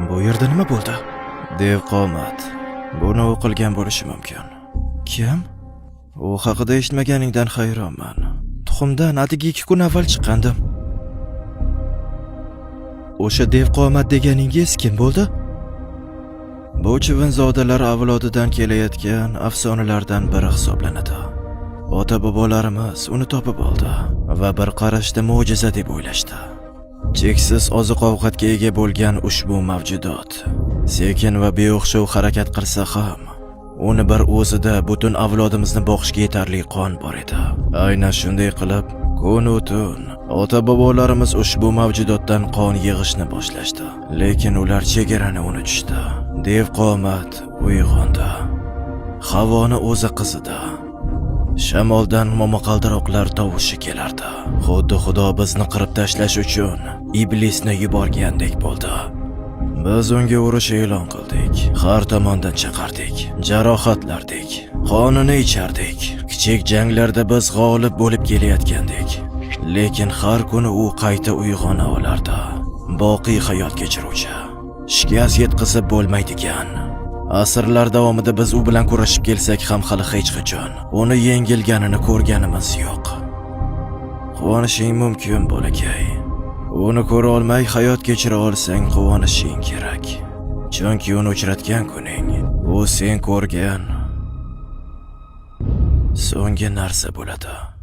Bu yerda nima bo'ldi? Dev qomat. Buni o'qilgan bo'lishi mumkin. Kim? U haqida eshitmaganingdan hayronman. Tuxumdan atigi 2 kun avval chiqqandim. O'sha dev qomat deganingiz kim bo'ldi? Bu chivinzodalar avlodidan kelayotgan afsonalardan biri hisoblanadi. Ota-bobolarimiz uni topib oldi va bir qarashda mo'jiza deb o'ylashdi. Cheksiz oziq-ovqatga ega bo'lgan ushbu mavjudot sekin va beo'xshov harakat qilsa ham, uni bir o'zida butun avlodimizni boqishga yetarli qon bor edi. Aynan shunday qilib, kun-tun ota-bobolarimiz ushbu mavjudotdan qon yig'ishni boshlashdi. Lekin ular chegarani unutishdi. Dev qomat uyg'ondi. Havoni o'zi qizidi. Shamoldan momaqaldiroqlar tovushi kelardi. Xuddi Xudo bizni qirib tashlash uchun iblisni yuborgandek bo'ldi. Biz unga urush e'lon qildik. Har tomondan chaqirdik, jarohatlardik, qonini ichardik. Kichik janglarda biz g'olib bo'lib kelayotgandik. Lekin har kuni u qayta uyg'ona olardi. Boqiy hayot kechiruvchi, shikast yetkazib bo'lmaydigan. Asrlar davomida biz u bilan kurashib kelsak ham hali hech qachon uni yengilganini ko'rganimiz yo'q. Quvonishing mumkin, bolakay. Uni ko'ra olmay hayot kechira olsang quvonishing kerak. Chunki uni uchratgan kuning u sen ko'rgan so'nggi narsa bo'ladi.